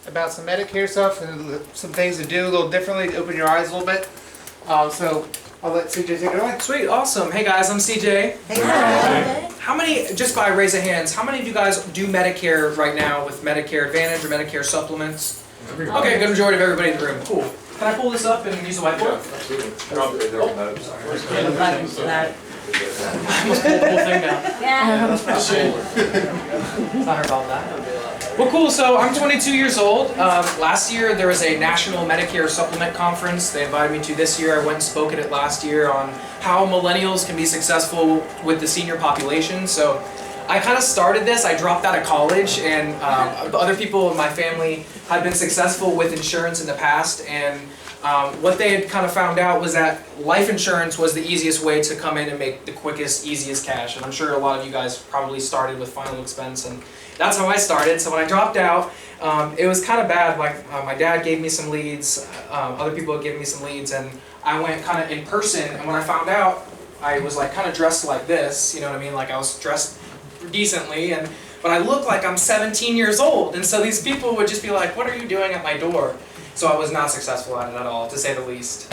about some Medicare stuff and some things to do a little differently to open your eyes a little bit. So I'll let CJ take it away. Sweet, awesome. Hey guys, I'm CJ. Hey. How many, just by raise of hands, how many of you guys do Medicare right now with Medicare Advantage or Medicare supplements? Okay, good majority of everybody in the room. Cool. Can I pull this up and use the whiteboard? I almost pulled the whole thing down. Yeah. Sorry about that. Well, cool. So I'm 22 years old. Last year there was a National Medicare Supplement Conference. They invited me to this year. I went and spoke at it last year on how millennials can be successful with the senior population. So I kind of started this. I dropped out of college, and other people in my family had been successful with insurance in the past, and what they had kind of found out was that life insurance was the easiest way to come in and make the quickest, easiest cash. And I'm sure a lot of you guys probably started with final expense, and that's how I started. So when I dropped out, it was kind of bad. Like my dad gave me some leads, other people had given me some leads, and I went kind of in person. And when I found out, I was like kind of dressed like this, you know what I mean? Like I was dressed decently, but I look like I'm 17 years old. And so these people would just be like, "What are you doing at my door?" So I was not successful at it at all, to say the least.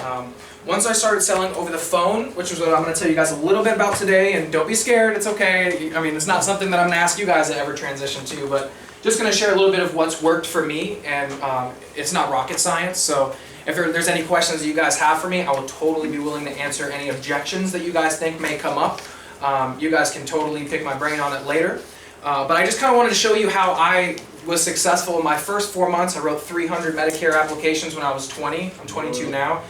Once I started selling over the phone, which is what I'm going to tell you guys a little bit about today, and don't be scared, it's okay. I mean, it's not something that I'm going to ask you guys to ever transition to, but just going to share a little bit of what's worked for me, and it's not rocket science. So if there's any questions that you guys have for me, I will totally be willing to answer any objections that you guys think may come up. You guys can totally pick my brain on it later. But I just kind of wanted to show you how I was successful in my first 4 months. I wrote 300 Medicare applications when I was 20. I'm 22 now.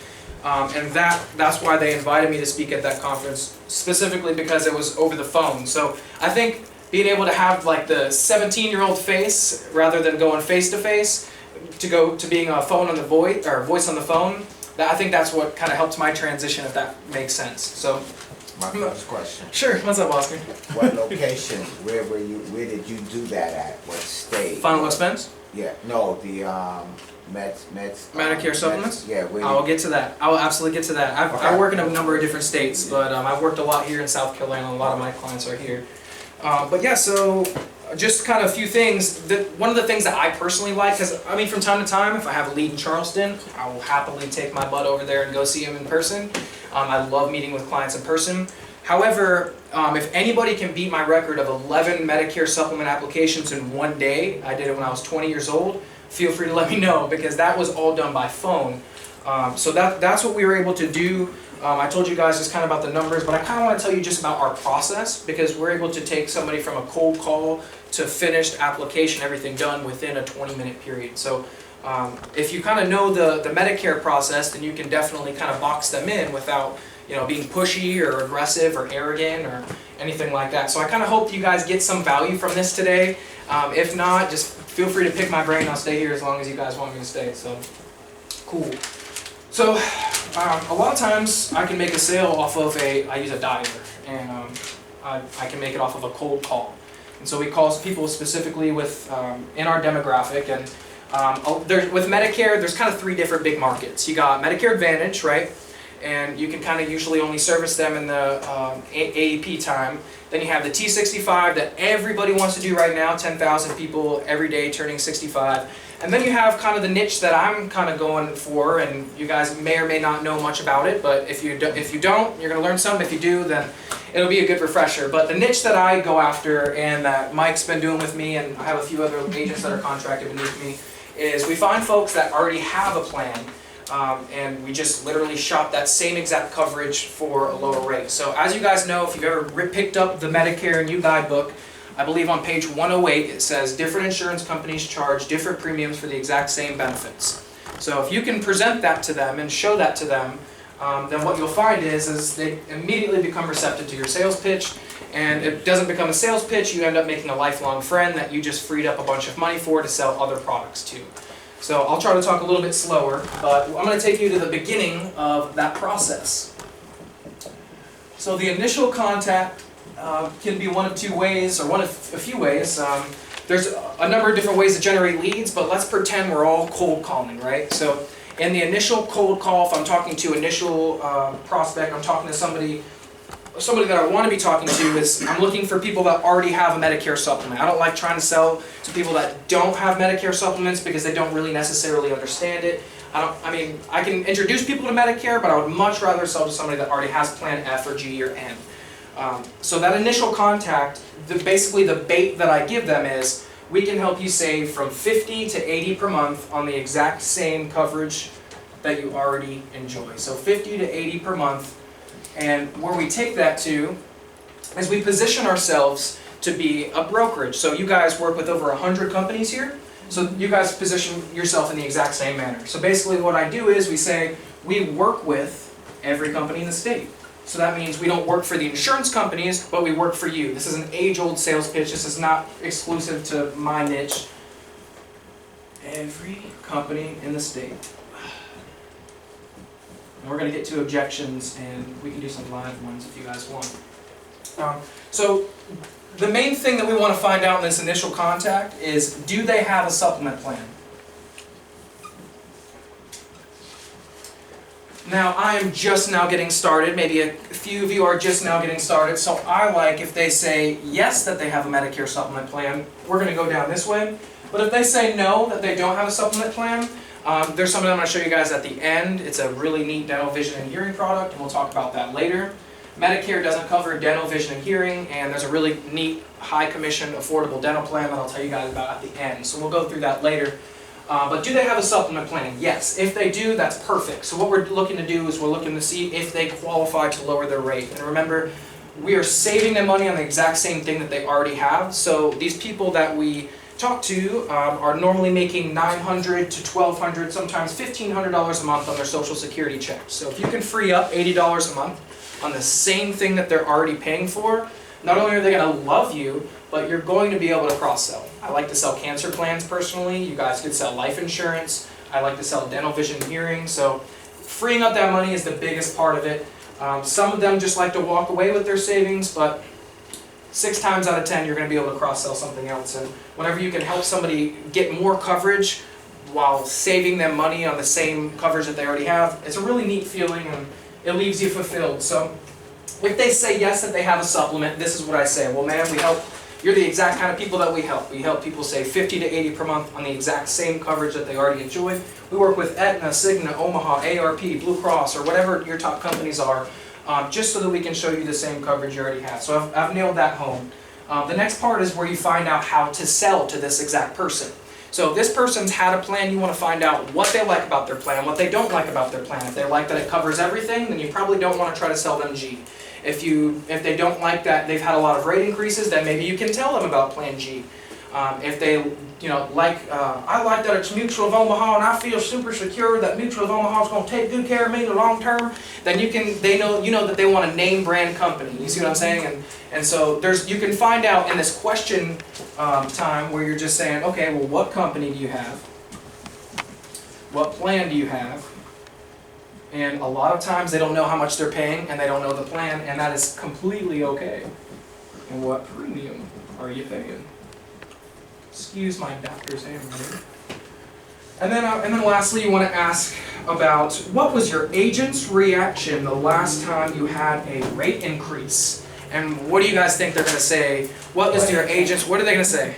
And that's why they invited me to speak at that conference, specifically because it was over the phone. So I think being able to have like the 17-year-old face rather than going face-to-face to go to being a phone on the voice or voice on the phone, I think that's what kind of helped my transition, if that makes sense. So. My first question. Sure. What's up, Oscar? What location? Where did you do that at? What state? Final expense? Yeah. No, the Meds. Medicare supplements? Yeah. I'll get to that. I will absolutely get to that. I work in a number of different states, but I've worked a lot here in South Carolina. A lot of my clients are here. But yeah, so just kind of a few things. One of the things that I personally like, because I mean, from time to time, if I have a lead in Charleston, I will happily take my butt over there and go see him in person. I love meeting with clients in person. However, if anybody can beat my record of 11 Medicare supplement applications in one day, I did it when I was 20 years old, feel free to let me know, because that was all done by phone. So that's what we were able to do. I told you guys just kind of about the numbers, but I kind of want to tell you just about our process, because we're able to take somebody from a cold call to finished application, everything done within a 20-minute period. So if you kind of know the Medicare process, then you can definitely kind of box them in without being pushy or aggressive or arrogant or anything like that. So I kind of hope you guys get some value from this today. If not, just feel free to pick my brain. I'll stay here as long as you guys want me to stay. So cool. So a lot of times I can make a sale off of I use a dialer, and I can make it off of a cold call. And so we call people specifically with in our demographic, and with Medicare, there's kind of three different big markets. You got Medicare Advantage, right? And you can kind of usually only service them in the AEP time. Then you have the T65 that everybody wants to do right now, 10,000 people every day turning 65. And then you have kind of the niche that I'm kind of going for, and you guys may or may not know much about it, but if you don't, you're going to learn some. If you do, then it'll be a good refresher. But the niche that I go after, and that Mike's been doing with me, and I have a few other agents that are contracted beneath me, is we find folks that already have a plan, and we just literally shop that same exact coverage for a lower rate. So as you guys know, if you've ever picked up the Medicare New Guidebook, I believe on page 108 it says different insurance companies charge different premiums for the exact same benefits. So if you can present that to them and show that to them, then what you'll find is they immediately become receptive to your sales pitch, and it doesn't become a sales pitch. You end up making a lifelong friend that you just freed up a bunch of money for to sell other products to. So I'll try to talk a little bit slower, but I'm going to take you to the beginning of that process. So the initial contact can be one of two ways, or one of a few ways. There's a number of different ways to generate leads, but let's pretend we're all cold calling, right? So in the initial cold call, if I'm talking to initial prospect, I'm talking to somebody somebody that I want to be talking to is I'm looking for people that already have a Medicare supplement. I don't like trying to sell to people that don't have Medicare supplements because they don't really necessarily understand it. I mean, I can introduce people to Medicare, but I would much rather sell to somebody that already has Plan F or G or N. So that initial contact, basically the bait that I give them is, we can help you save from 50 to 80 per month on the exact same coverage that you already enjoy. So 50 to 80 per month. And where we take that to is we position ourselves to be a brokerage. So you guys work with over 100 companies here. So you guys position yourself in the exact same manner. So basically what I do is we say we work with every company in the state. So that means we don't work for the insurance companies, but we work for you. This is an age-old sales pitch. This is not exclusive to my niche. Every company in the state. And we're going to get to objections, and we can do some live ones if you guys want. So the main thing that we want to find out in this initial contact is, do they have a supplement plan? Now, I am just now getting started. Maybe a few of you are just now getting started. So I like if they say yes that they have a Medicare supplement plan, we're going to go down this way. But if they say no, that they don't have a supplement plan, there's something I'm going to show you guys at the end. It's a really neat dental, vision, and hearing product, and we'll talk about that later. Medicare doesn't cover dental, vision, and hearing, and there's a really neat, high commission, affordable dental plan that I'll tell you guys about at the end. So we'll go through that later. But do they have a supplement plan? Yes. If they do, that's perfect. So what we're looking to do is we're looking to see if they qualify to lower their rate. And remember, we are saving them money on the exact same thing that they already have. So these people that we talk to are normally making $900 to $1,200, sometimes $1,500 a month on their Social Security checks. So if you can free up $80 a month on the same thing that they're already paying for, not only are they going to love you, but you're going to be able to cross-sell. I like to sell cancer plans personally. You guys could sell life insurance. I like to sell dental, vision, hearing. So freeing up that money is the biggest part of it. Some of them just like to walk away with their savings, but 6 times out of 10 you're going to be able to cross-sell something else. And whenever you can help somebody get more coverage while saving them money on the same coverage that they already have, it's a really neat feeling, and it leaves you fulfilled. So if they say yes that they have a supplement, this is what I say. Well, man, we help. You're the exact kind of people that we help. We help people save 50 to 80 per month on the exact same coverage that they already enjoy. We work with Aetna, Cigna, Omaha, ARP, Blue Cross, or whatever your top companies are, just so that we can show you the same coverage you already have. So I've nailed that home. The next part is where you find out how to sell to this exact person. So if this person's had a plan, you want to find out what they like about their plan, what they don't like about their plan. If they like that it covers everything, then you probably don't want to try to sell them G. If they don't like that they've had a lot of rate increases, then maybe you can tell them about Plan G. If they, I like that it's Mutual of Omaha and I feel super secure that Mutual of Omaha is going to take good care of me in the long term, then you know that they want a name brand company. You see what I'm saying? And so you can find out in this question time where you're just saying, okay, well, what company do you have? What plan do you have? And a lot of times they don't know how much they're paying and they don't know the plan, and that is completely okay. And what premium are you paying? Excuse my doctor's handwriting. And then lastly, you want to ask about what was your agent's reaction the last time you had a rate increase? And what do you guys think they're going to say? What are their agents? What are they going to say?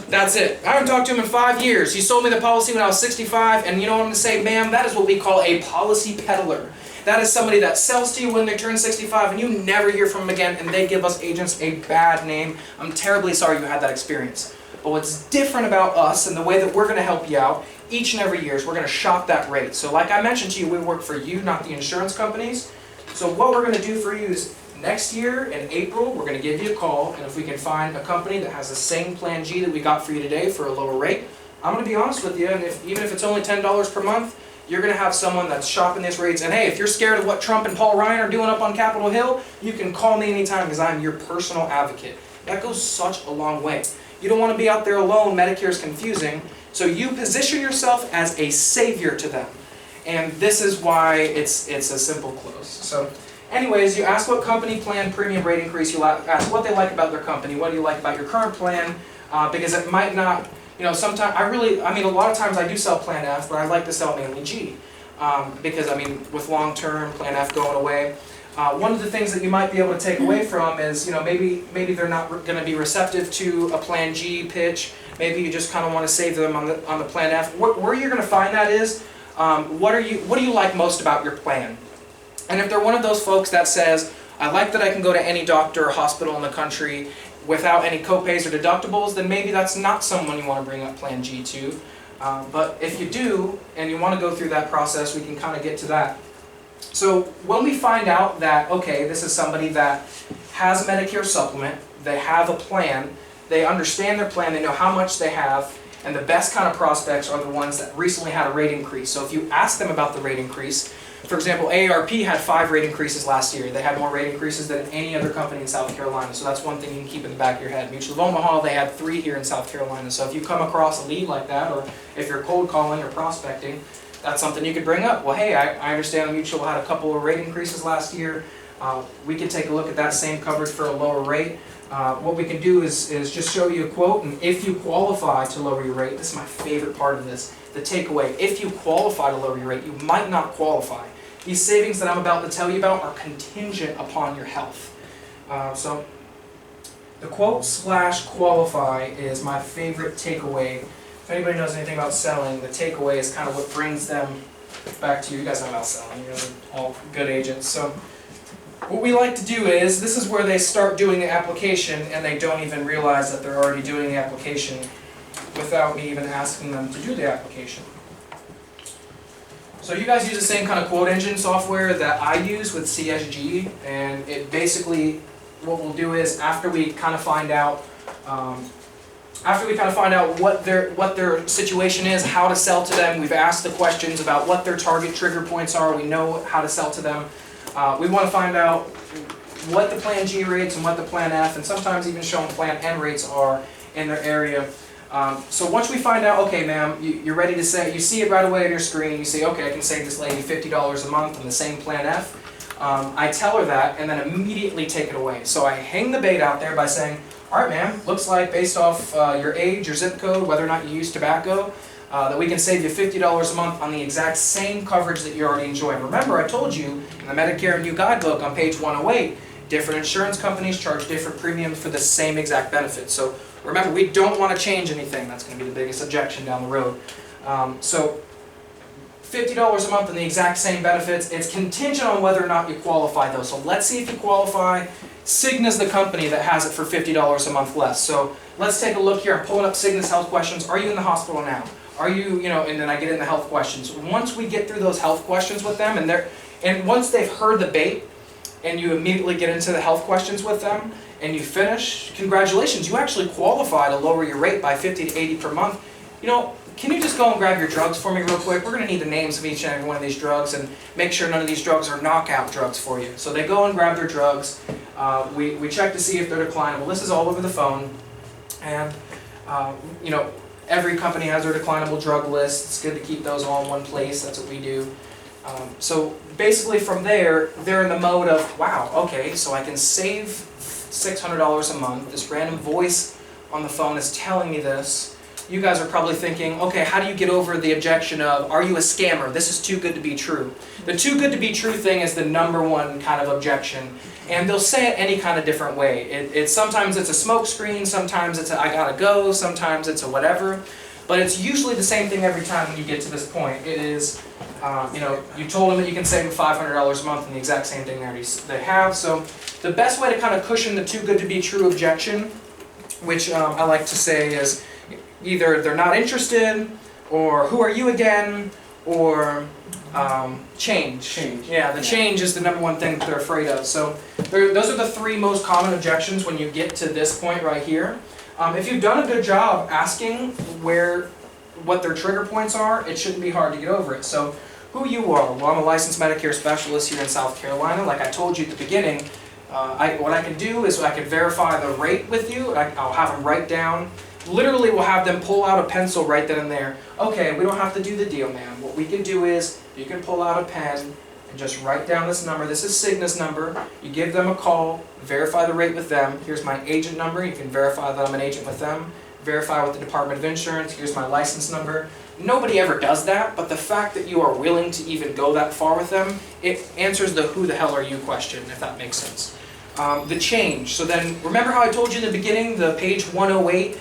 That's it. I haven't talked to him in 5 years. He sold me the policy when I was 65, and you know what I'm going to say? Ma'am, that is what we call a policy peddler. That is somebody that sells to you when they turn 65, and you never hear from them again, and they give us agents a bad name. I'm terribly sorry you had that experience. But what's different about us and the way that we're going to help you out each and every year is we're going to shop that rate. So like I mentioned to you, we work for you, not the insurance companies. So what we're going to do for you is next year in April, we're going to give you a call, and if we can find a company that has the same Plan G that we got for you today for a lower rate, I'm going to be honest with you, and even if it's only $10 per month, you're going to have someone that's shopping these rates. And hey, if you're scared of what Trump and Paul Ryan are doing up on Capitol Hill, you can call me anytime because I'm your personal advocate. That goes such a long way. You don't want to be out there alone. Medicare is confusing. So you position yourself as a savior to them. And this is why it's a simple close. So anyways, you ask what company plan, premium rate increase, you ask what they like about their company, what do you like about your current plan, because it might not, sometimes, a lot of times I do sell Plan F, but I like to sell mainly G. Because, with long term, Plan F going away. One of the things that you might be able to take away from is, maybe they're not going to be receptive to a Plan G pitch. Maybe you just kind of want to save them on the Plan F. Where you're going to find that is, what do you like most about your plan? And if they're one of those folks that says, I like that I can go to any doctor or hospital in the country without any copays or deductibles, then maybe that's not someone you want to bring up Plan G to. But if you do, and you want to go through that process, we can kind of get to that. So when we find out that, okay, this is somebody that has a Medicare supplement, they have a plan, they understand their plan, they know how much they have, and the best kind of prospects are the ones that recently had a rate increase. So if you ask them about the rate increase, for example, AARP had 5 rate increases last year. They had more rate increases than any other company in South Carolina. So that's one thing you can keep in the back of your head. Mutual of Omaha, they had 3 here in South Carolina. So if you come across a lead like that, or if you're cold calling or prospecting, that's something you could bring up. Well, hey, I understand the Mutual had a couple of rate increases last year. We can take a look at that same coverage for a lower rate. What we can do is just show you a quote, and if you qualify to lower your rate, this is my favorite part of this, the takeaway. If you qualify to lower your rate, you might not qualify. These savings that I'm about to tell you about are contingent upon your health. So the quote / qualify is my favorite takeaway. If anybody knows anything about selling, the takeaway is kind of what brings them back to you. You guys know about selling. You guys are all good agents. So what we like to do is, this is where they start doing the application and they don't even realize that they're already doing the application without me even asking them to do the application. So you guys use the same kind of quote engine software that I use with CSG, and it basically, what we'll do is, after we kind of find out what their situation is, how to sell to them, we've asked the questions about what their target trigger points are, we know how to sell to them. We want to find out what the Plan G rates and what the Plan F, and sometimes even show them Plan N rates are in their area. So once we find out, okay, ma'am, you're ready to say, you see it right away on your screen, you say, okay, I can save this lady $50 a month on the same Plan F. I tell her that, and then immediately take it away. So I hang the bait out there by saying, all right, ma'am, looks like based off your age, your zip code, whether or not you use tobacco, that we can save you $50 a month on the exact same coverage that you're already enjoying. Remember, I told you in the Medicare New Guidebook on page 108, different insurance companies charge different premiums for the same exact benefits. So remember, we don't want to change anything. That's going to be the biggest objection down the road. So $50 a month on the exact same benefits. It's contingent on whether or not you qualify, though. So let's see if you qualify. Cigna's the company that has it for $50 a month less. So let's take a look here. I'm pulling up Cigna's health questions. Are you in the hospital now? Are you, and then I get in the health questions. Once we get through those health questions with them, and once they've heard the bait, and you immediately get into the health questions with them, and you finish, congratulations, you actually qualify to lower your rate by $50 to $80 per month. Can you just go and grab your drugs for me real quick? We're going to need the names of each and every one of these drugs and make sure none of these drugs are knockout drugs for you. So they go and grab their drugs. We check to see if they're declinable. This is all over the phone. And, every company has their declinable drug list. It's good to keep those all in one place. That's what we do. So basically from there, they're in the mode of, wow, okay, so I can save $600 a month. This random voice on the phone is telling me this. You guys are probably thinking, okay, how do you get over the objection of, are you a scammer? This is too good to be true. The too good to be true thing is the #1 kind of objection. And they'll say it any kind of different way. Sometimes it's a smoke screen, sometimes it's a I gotta go, sometimes it's a whatever. But it's usually the same thing every time when you get to this point. It is, you told them that you can save them $500 a month and the exact same thing they have. So the best way to kind of cushion the too good to be true objection, which I like to say is either they're not interested, or who are you again, or change. Yeah, the change is the #1 thing that they're afraid of. So those are the 3 most common objections when you get to this point right here. If you've done a good job asking what their trigger points are, it shouldn't be hard to get over it. So who you are? Well, I'm a licensed Medicare specialist here in South Carolina. Like I told you at the beginning, what I can do is I can verify the rate with you. I'll have them write down. Literally, we'll have them pull out a pencil right then and there. Okay, we don't have to do the deal, ma'am. What we can do is you can pull out a pen and just write down this number. This is Cigna's number. You give them a call, verify the rate with them. Here's my agent number. You can verify that I'm an agent with them. verify with the Department of Insurance, here's my license number. Nobody ever does that, but the fact that you are willing to even go that far with them, it answers the who the hell are you question, if that makes sense. The change, so then remember how I told you in the beginning, the page 108,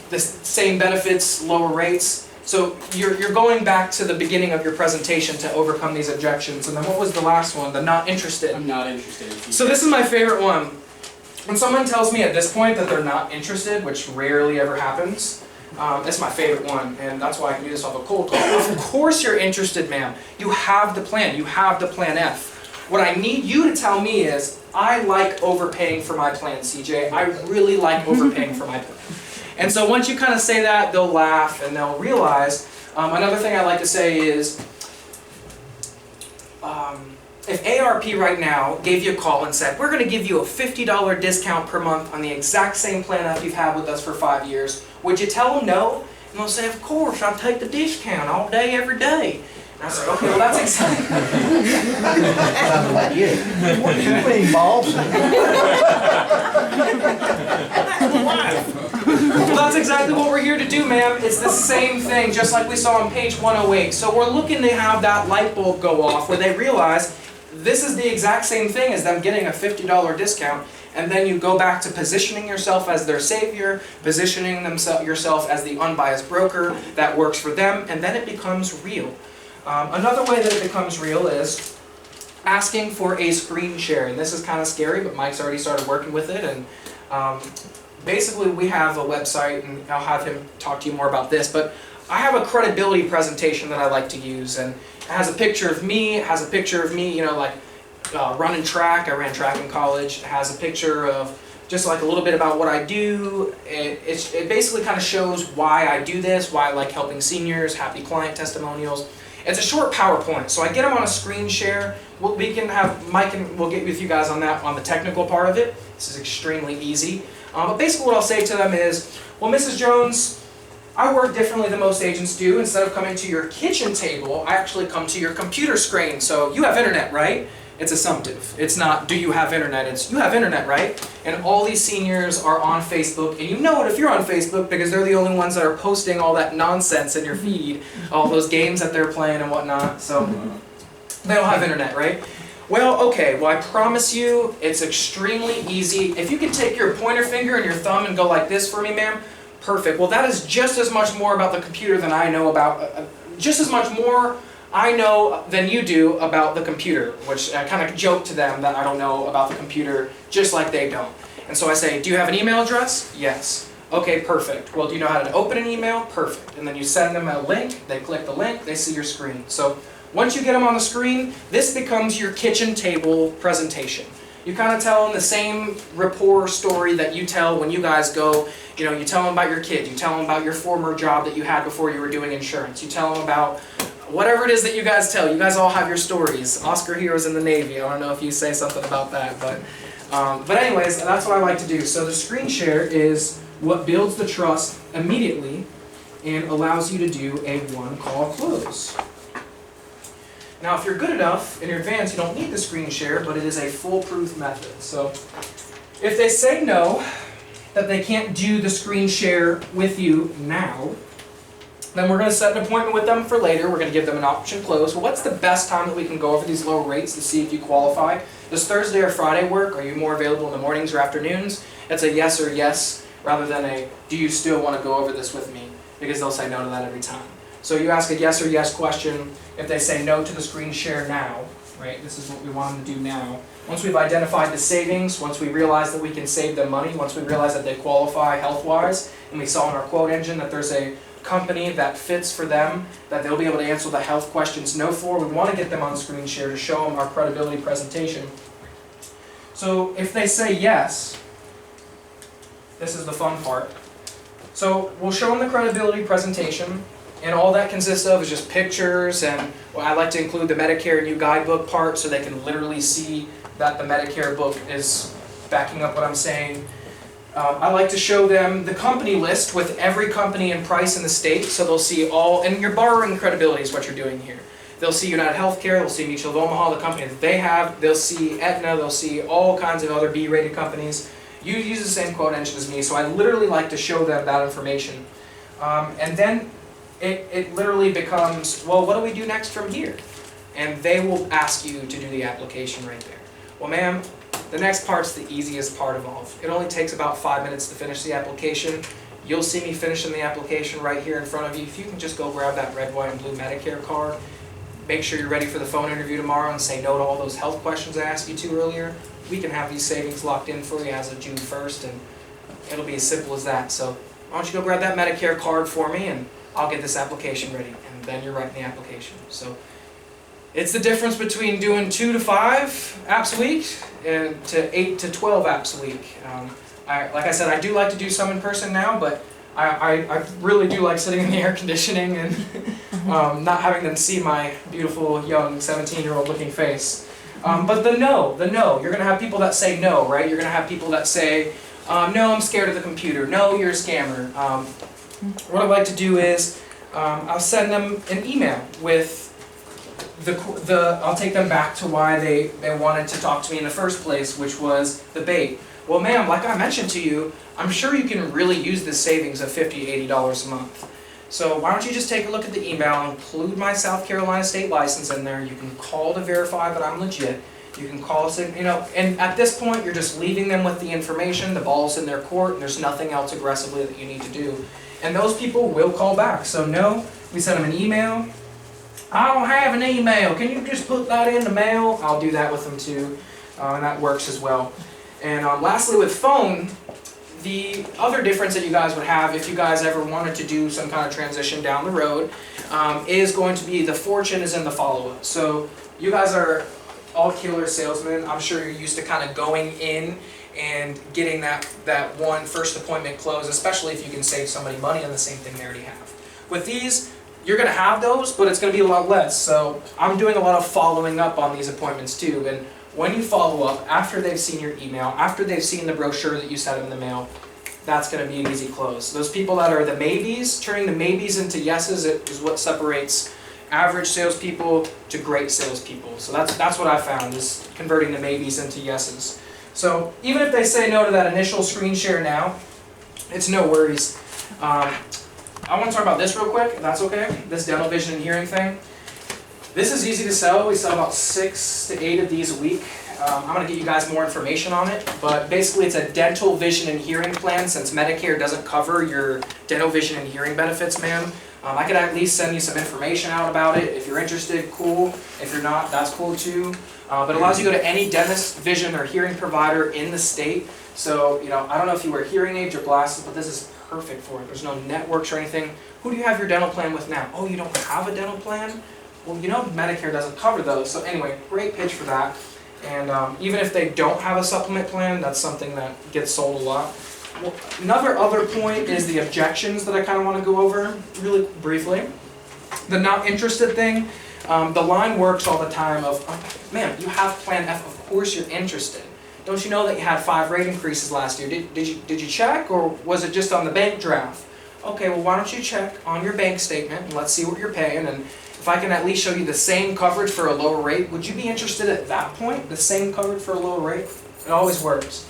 the same benefits, lower rates. So you're going back to the beginning of your presentation to overcome these objections. And then what was the last one? The not interested. I'm not interested. So this is my favorite one. When someone tells me at this point that they're not interested, which rarely ever happens, that's my favorite one, and that's why I can do this off a cold call. Of course you're interested, ma'am. You have the plan. You have the plan F. What I need you to tell me is, I like overpaying for my plan, CJ. I really like overpaying for my plan. And so once you kind of say that, they'll laugh and they'll realize. Another thing I like to say is, if ARP right now gave you a call and said, we're going to give you a $50 discount per month on the exact same plan that you've had with us for 5 years, would you tell them no? And they'll say, of course, I'll take the discount all day, every day. And I said, okay, well that's exactly... Sounds like you. What do you mean, boss? Well, that's exactly what we're here to do, ma'am. It's the same thing, just like we saw on page 108. So we're looking to have that light bulb go off where they realize this is the exact same thing as them getting a $50 discount, and then you go back to positioning yourself as their savior, positioning yourself as the unbiased broker that works for them, and then it becomes real. Another way that it becomes real is asking for a screen share, and this is kind of scary, but Mike's already started working with it, and basically we have a website, and I'll have him talk to you more about this, but I have a credibility presentation that I like to use, and it has a picture of me, you know, like running track. I ran track in college. It has a picture of just like a little bit about what I do. It basically kind of shows why I do this, why I like helping seniors, happy client testimonials. It's a short PowerPoint, so I get them on a screen share. We can have Mike and we'll get with you guys on that, on the technical part of it. This is extremely easy. But basically what I'll say to them is, well, Mrs. Jones, I work differently than most agents do. Instead of coming to your kitchen table, I actually come to your computer screen. So you have internet, right? It's assumptive. It's not, do you have internet? It's, you have internet, right? And all these seniors are on Facebook, and you know it if you're on Facebook because they're the only ones that are posting all that nonsense in your feed, all those games that they're playing and whatnot. So they don't have internet, right? Well, okay, well I promise you it's extremely easy. If you can take your pointer finger and your thumb and go like this for me, ma'am, perfect. Well, that is just as much more about the computer than I know about, just as much more I know than you do about the computer, which I kind of joke to them that I don't know about the computer just like they don't. And so I say, do you have an email address? Yes. Okay, perfect. Well, do you know how to open an email? Perfect. And then you send them a link, they click the link, they see your screen. So once you get them on the screen, this becomes your kitchen table presentation. You kind of tell them the same rapport story that you tell when you guys go, you know, you tell them about your kid, you tell them about your former job that you had before you were doing insurance, you tell them about whatever it is that you guys tell. You guys all have your stories. Oscar here was in the Navy. I don't know if you say something about that, but anyways, that's what I like to do. So the screen share is what builds the trust immediately and allows you to do a one-call close. Now, if you're good enough in your advance, you don't need the screen share, but it is a foolproof method. So if they say no, that they can't do the screen share with you now, then we're going to set an appointment with them for later. We're going to give them an option close. Well, what's the best time that we can go over these low rates to see if you qualify? Does Thursday or Friday work? Are you more available in the mornings or afternoons? It's a yes or yes rather than a do you still want to go over this with me? Because they'll say no to that every time. So you ask a yes or yes question. If they say no to the screen share now, right, this is what we want them to do now. Once we've identified the savings, once we realize that we can save them money, once we realize that they qualify health-wise, and we saw in our quote engine that there's a company that fits for them, that they'll be able to answer the health questions no for, we want to get them on screen share to show them our credibility presentation. So if they say yes, this is the fun part. So we'll show them the credibility presentation, and all that consists of is just pictures, and well, I like to include the Medicare new guidebook part so they can literally see that the Medicare book is backing up what I'm saying. I like to show them the company list with every company and price in the state, so they'll see all, and you're borrowing credibility is what you're doing here. They'll see United Healthcare, they'll see Mutual of Omaha, the company that they have, they'll see Aetna, they'll see all kinds of other B-rated companies. You use the same quote engine as me, so I literally like to show them that information. And then it literally becomes, well, what do we do next from here? And they will ask you to do the application right there. Well, ma'am, the next part's the easiest part of all. It only takes about 5 minutes to finish the application. You'll see me finishing the application right here in front of you. If you can just go grab that red, white, and blue Medicare card, make sure you're ready for the phone interview tomorrow and say no to all those health questions I asked you to earlier. We can have these savings locked in for you as of June 1st, and it'll be as simple as that. So why don't you go grab that Medicare card for me, and I'll get this application ready, and then you're writing the application. So it's the difference between doing 2 to 5 apps a week and to 8 to 12 apps a week. Like I said, I do like to do some in person now, but I really do like sitting in the air conditioning and not having them see my beautiful young 17-year-old looking face. But the no, you're going to have people that say no, right? You're going to have people that say, no, I'm scared of the computer. No, you're a scammer. What I like to do is I'll send them an email with I'll take them back to why they wanted to talk to me in the first place, which was the bait. Well, ma'am, like I mentioned to you, I'm sure you can really use this savings of $50 to $80 a month. So why don't you just take a look at the email, include my South Carolina state license in there. You can call to verify that I'm legit. You can call us, and at this point, you're just leaving them with the information. The ball's in their court, and there's nothing else aggressively that you need to do. And those people will call back. So no, we send them an email. I don't have an email. Can you just put that in the mail? I'll do that with them too, and that works as well. And lastly, with phone, the other difference that you guys would have if you guys ever wanted to do some kind of transition down the road is going to be the fortune is in the follow-up. So you guys are all killer salesmen. I'm sure you're used to kind of going in and getting that one first appointment closed, especially if you can save somebody money on the same thing they already have. With these, you're going to have those, but it's going to be a lot less. So I'm doing a lot of following up on these appointments too. And when you follow up, after they've seen your email, after they've seen the brochure that you sent them in the mail, that's going to be an easy close. Those people that are the maybes, turning the maybes into yeses is what separates average salespeople to great salespeople. So that's what I found, is converting the maybes into yeses. So even if they say no to that initial screen share now, it's no worries. I want to talk about this real quick, if that's okay, this dental vision and hearing thing. This is easy to sell. We sell about 6 to 8 of these a week. I'm going to get you guys more information on it, but basically it's a dental vision and hearing plan. Since Medicare doesn't cover your dental vision and hearing benefits, ma'am, I could at least send you some information out about it. If you're interested, cool. If you're not, that's cool too. But it allows you to go to any dentist, vision, or hearing provider in the state. So, I don't know if you wear hearing aids or glasses, but this is perfect for it. There's no networks or anything. Who do you have your dental plan with now? Oh, you don't have a dental plan? Well, Medicare doesn't cover those. So anyway, great pitch for that. And even if they don't have a supplement plan, that's something that gets sold a lot. Well, another other point is the objections that I kind of want to go over really briefly. The not interested thing, the line works all the time of, oh, man, you have Plan F, of course you're interested. Don't you know that you had 5 rate increases last year? Did you check, or was it just on the bank draft? Okay, well why don't you check on your bank statement and let's see what you're paying, and if I can at least show you the same coverage for a lower rate, would you be interested at that point? The same coverage for a lower rate? It always works.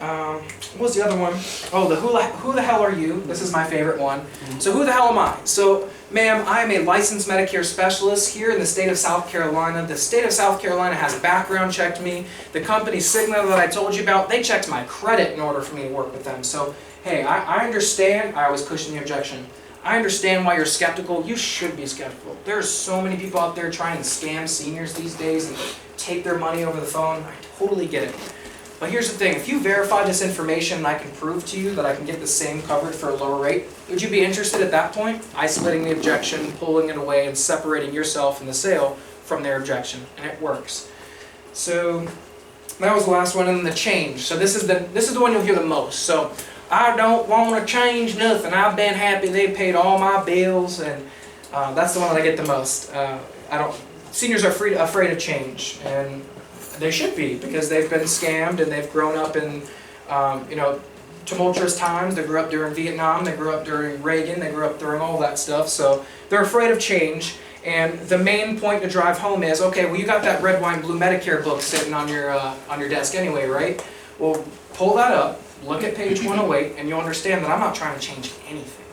What was the other one? Oh, the who the hell are you? This is my favorite one. So who the hell am I? So, ma'am, I am a licensed Medicare specialist here in the state of South Carolina. The state of South Carolina has background checked me. The company Cigna that I told you about, they checked my credit in order for me to work with them. So, hey, I understand. I was pushing the objection. I understand why you're skeptical. You should be skeptical. There are so many people out there trying to scam seniors these days and take their money over the phone. I totally get it. But here's the thing, if you verify this information and I can prove to you that I can get the same coverage for a lower rate, would you be interested at that point? Isolating the objection, pulling it away, and separating yourself in the sale from their objection, and it works. So that was the last one, and then the change. So this is the one you'll hear the most. So I don't want to change nothing. I've been happy. They paid all my bills, and that's the one that I get the most. Seniors are afraid of change, and they should be, because they've been scammed and they've grown up in tumultuous times. They grew up during Vietnam, they grew up during Reagan, they grew up during all that stuff, so they're afraid of change. And the main point to drive home is, okay, well, you got that red, white, and blue Medicare book sitting on your desk anyway, right? Well, pull that up, look at page 108, and you'll understand that I'm not trying to change anything.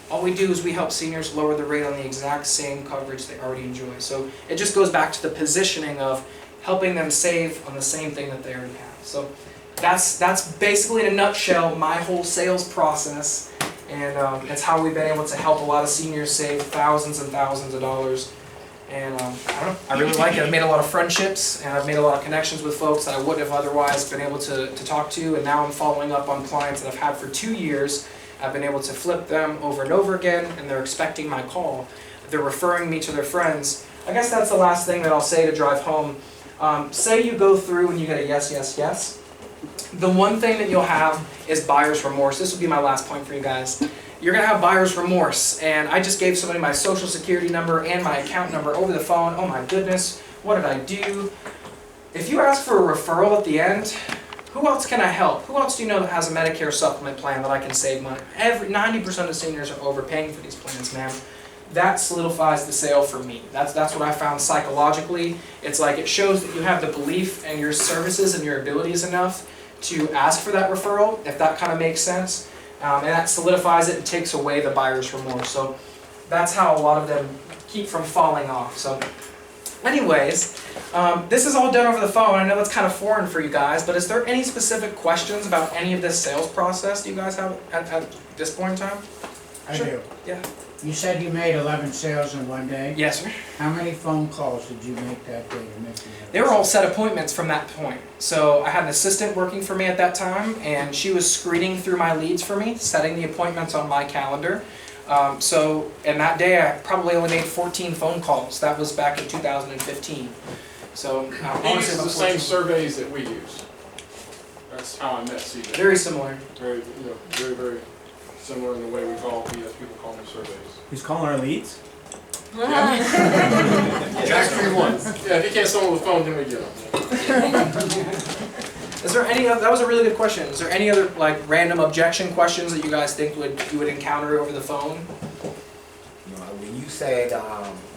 All we do is we help seniors lower the rate on the exact same coverage they already enjoy. So it just goes back to the positioning of helping them save on the same thing that they already have. So that's basically in a nutshell my whole sales process, and it's how we've been able to help a lot of seniors save thousands and thousands of dollars. And I don't know, I really like it. I've made a lot of friendships, and I've made a lot of connections with folks that I wouldn't have otherwise been able to talk to, and now I'm following up on clients that I've had for 2 years. I've been able to flip them over and over again, and they're expecting my call. They're referring me to their friends. I guess that's the last thing that I'll say to drive home. Say you go through and you get a yes, yes, yes. The one thing that you'll have is buyer's remorse. This will be my last point for you guys. You're going to have buyer's remorse, and I just gave somebody my social security number and my account number over the phone. Oh my goodness, what did I do? If you ask for a referral at the end, who else can I help? Who else do you know that has a Medicare supplement plan that I can save money? 90% of seniors are overpaying for these plans, man. That solidifies the sale for me. That's what I found psychologically. It's like it shows that you have the belief in your services and your abilities enough to ask for that referral, if that kind of makes sense. And that solidifies it and takes away the buyer's remorse. So that's how a lot of them keep from falling off. So anyways, this is all done over the phone. I know that's kind of foreign for you guys, but is there any specific questions about any of this sales process do you guys have at this point in time? I Sure. do. Yeah. You said you made 11 sales in one day? Yes, sir. How many phone calls did you make that day to make the They were all set appointments from that point. So I had an assistant working for me at that time, and she was screening through my leads for me, setting the appointments on my calendar. And that day I probably only made 14 phone calls. That was back in 2015. So He uses the same surveys that we use. That's how I met CJ. Very similar. Very, very similar in the way we call, people call them surveys. Who's calling our leads? Extreme ones. Yeah, if you can't someone with phone, then we get them. Is there any other, that was a really good question. Is there any other like random objection questions that you guys think you would encounter over the phone? When you said,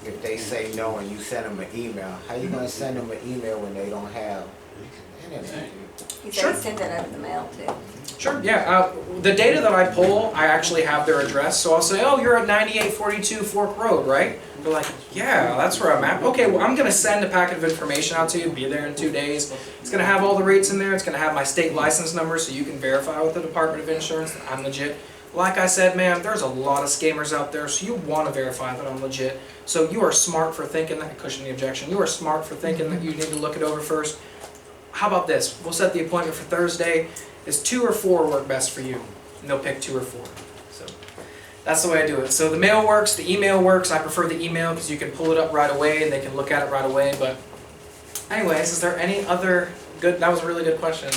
if they say no and you send them an email, how you gonna send them an email when they don't have internet? He Sure. said he sent that out in the mail too. Sure, yeah. The data that I pull, I actually have their address. So I'll say, oh, you're at 9842 Fork Road, right? They're like, yeah, that's where I'm at. Okay, well, I'm going to send a packet of information out to you. Be there in 2 days. It's going to have all the rates in there. It's going to have my state license number so you can verify with the Department of Insurance that I'm legit. Like I said, man, there's a lot of scammers out there, so you want to verify that I'm legit. So you are smart for thinking that, cushion the objection, you are smart for thinking that you need to look it over first. How about this? We'll set the appointment for Thursday. Is 2 or 4 work best for you? And they'll pick 2 or 4. So that's the way I do it. So the mail works, the email works. I prefer the email because you can pull it up right away and they can look at it right away. But anyways, is there any other good, that was a really good question.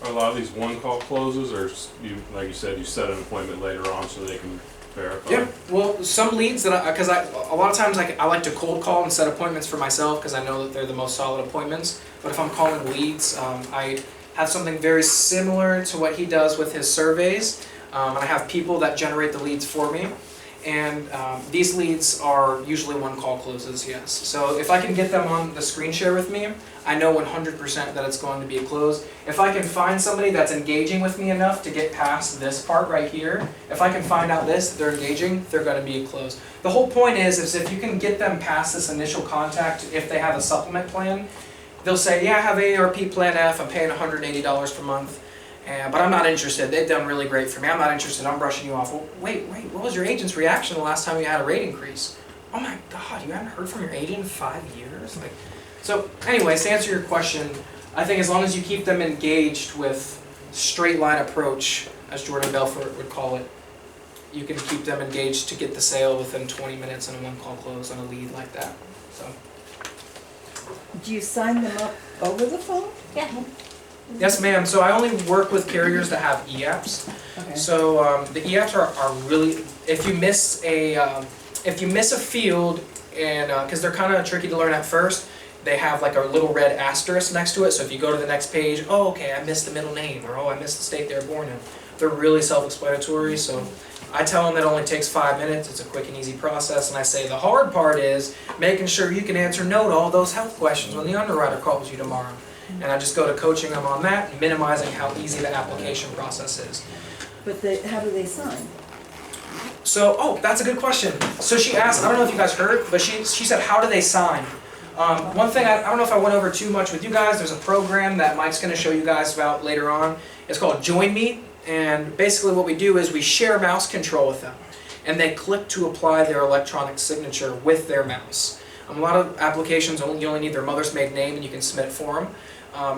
Are a lot of these one-call closes, or you, like you said, you set an appointment later on so they can verify? Yeah, well, some leads that because a lot of times I like to cold call and set appointments for myself because I know that they're the most solid appointments. But if I'm calling leads, I have something very similar to what he does with his surveys. And I have people that generate the leads for me. And these leads are usually one-call closes, yes. So if I can get them on the screen share with me, I know 100% that it's going to be a close. If I can find somebody that's engaging with me enough to get past this part right here, if I can find out this, they're engaging, they're going to be a close. The whole point is if you can get them past this initial contact, if they have a supplement plan, they'll say, yeah, I have AARP Plan F, I'm paying $180 per month. But I'm not interested. They've done really great for me. I'm not interested. I'm brushing you off. Well, wait. What was your agent's reaction the last time you had a rate increase? Oh my God, you haven't heard from your agent in 5 years? Like, so anyways, to answer your question, I think as long as you keep them engaged with straight line approach, as Jordan Belfort would call it, you can keep them engaged to get the sale within 20 minutes on a one-call close on a lead like that. So. Do you sign them up over the phone? Yeah. Yes, ma'am. So I only work with carriers that have e-apps. Okay. So the e-apps are really, if you miss a field, and because they're kind of tricky to learn at first, they have like a little red asterisk next to it. So if you go to the next page, oh, okay, I missed the middle name, or oh, I missed the state they were born in. They're really self-explanatory. So I tell them it only takes 5 minutes. It's a quick and easy process. And I say the hard part is making sure you can answer no to all those health questions when the underwriter calls you tomorrow. And I just go to coaching them on that, and minimizing how easy the application process is. But how do they sign? So, oh, that's a good question. So she asked, I don't know if you guys heard, but she said, how do they sign? One thing, I don't know if I went over too much with you guys, there's a program that Mike's going to show you guys about later on. It's called Join Me, and basically what we do is we share mouse control with them, and they click to apply their electronic signature with their mouse. A lot of applications, you only need their mother's maiden name and you can submit it for them.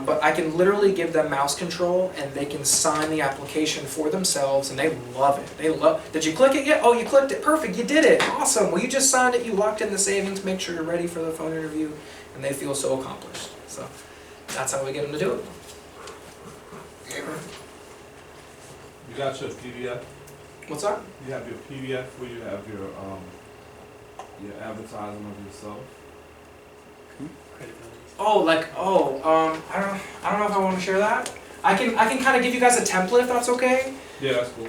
But I can literally give them mouse control and they can sign the application for themselves and they love it. Did you click it yet? Oh, you clicked it. Perfect. You did it. Awesome. Well, you just signed it. You locked in the savings. Make sure you're ready for the phone interview. And they feel so accomplished. So that's how we get them to do it. You got your PDF? What's that? You have your PDF where you have your advertising of yourself? Oh, I don't know if I want to share that. I can kind of give you guys a template if that's okay. Yeah, that's cool.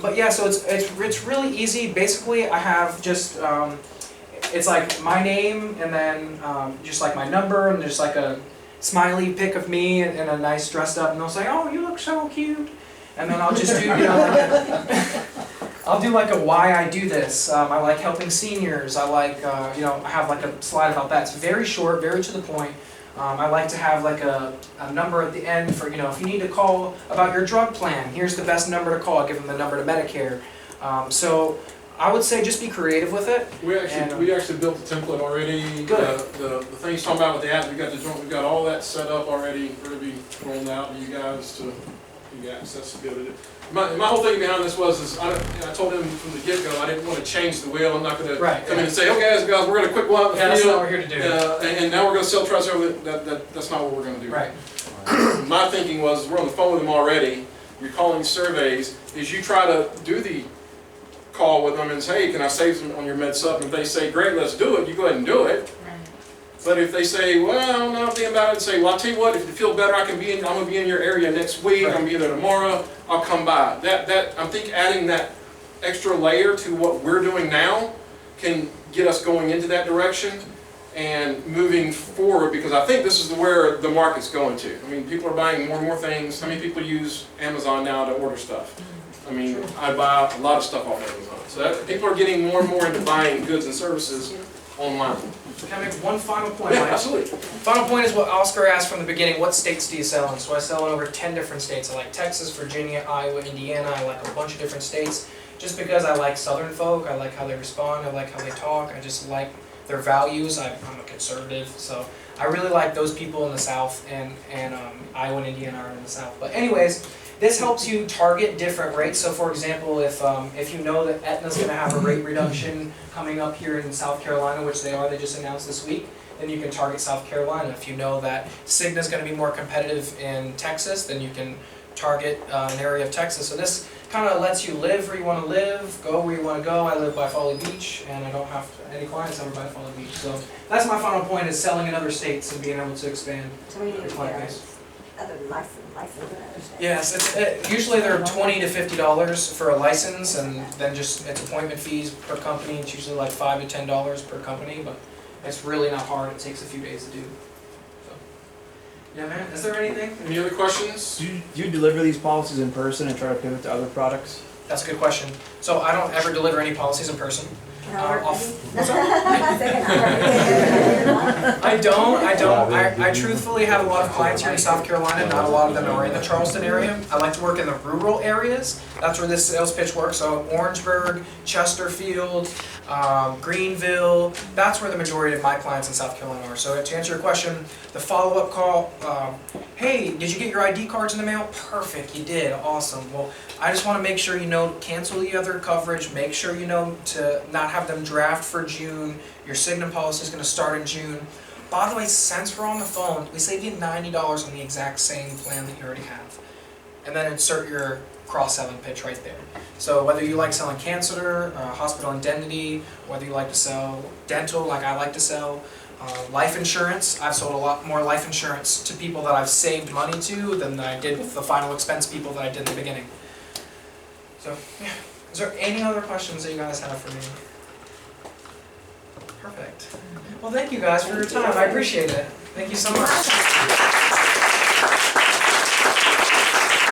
But yeah, so it's really easy. Basically, I have just it's like my name and then just like my number and just like a smiley pic of me and a nice dressed up, and they'll say, "Oh, you look so cute," and then I'll just do I'll do like a why I do this. I like helping seniors. I like, I have like a slide about that. It's very short, very to the point. I like to have like a number at the end for, if you need to call about your drug plan, here's the best number to call. I give them the number to Medicare. So I would say just be creative with it. We actually built the template already. Good. The thing you're talking about with the ads, we've got all that set up already, ready to be rolled out to you guys to get access to be able to do. My whole thing behind this was I told him from the get-go I didn't want to change the wheel. I'm not going to come in and say, okay, guys, we're going to quick go out in the field. That's not what we're here to do. And now we're going to sell trucks over. That's not what we're going to do. Right. My thinking was, we're on the phone with them already. You're calling surveys. Is you try to do the call with them and say, hey, can I save some on your med sup? And if they say, great, let's do it, you go ahead and do it. But if they say, well, no, I'm thinking about it, say, well, I'll tell you what, if you feel better, I'm going to be in your area next week, I'm going to be there tomorrow, I'll come by. I'm thinking adding that extra layer to what we're doing now can get us going into that direction and moving forward, because I think this is where the market's going to. I mean, people are buying more and more things. How many people use Amazon now to order stuff? I mean, I buy a lot of stuff off Amazon. So people are getting more and more into buying goods and services online. Can I make one final point? Yeah, Mike? absolutely. Final point is what Oscar asked from the beginning, what states do you sell in? So I sell in over 10 different states. I like Texas, Virginia, Iowa, Indiana. I like a bunch of different states just because I like Southern folk. I like how they respond. I like how they talk. I just like their values. I'm a conservative, so I really like those people in the South, and Iowa and Indiana are in the South. But anyways, this helps you target different rates. So for example, if you know that Aetna's going to have a rate reduction coming up here in South Carolina, which they just announced this week, then you can target South Carolina. If you know that Cigna's going to be more competitive in Texas, then you can target an area of Texas. So this kind of lets you live where you want to live, go where you want to go. I live by Folly Beach, and I don't have any clients ever by Folly Beach. So that's my final point, is selling in other states and being able to expand your client base. Other license in other states. Yes, usually they're $20 to $50 for a license, and then just it's appointment fees per company. It's usually like $5 to $10 per company, but it's really not hard. It takes a few days to do. So, yeah, man. Is there anything? Any other questions? Do you deliver these policies in person and try to pivot to other products? That's a good question. So I don't ever deliver any policies in person. Can I work with you? What's that? I don't. I truthfully have a lot of clients here in South Carolina. Not a lot of them are in the Charleston area. I like to work in the rural areas. That's where this sales pitch works. So Orangeburg, Chesterfield, Greenville. That's where the majority of my clients in South Carolina are. So to answer your question, the follow-up call, hey, did you get your ID cards in the mail? Perfect, you did. Awesome. Well, I just want to make sure you know, cancel the other coverage. Make sure you know to not have them draft for June. Your Cigna policy is going to start in June. By the way, since we're on the phone, we save you $90 on the exact same plan that you already have. And then insert your cross-selling pitch right there. So whether you like selling cancer, hospital indemnity, whether you like to sell dental like I like to sell, life insurance. I've sold a lot more life insurance to people that I've saved money to than I did with the final expense people that I did in the beginning. So, yeah. Is there any other questions that you guys have for me? Perfect. Well, thank you guys for your time. I appreciate it. Thank you so much.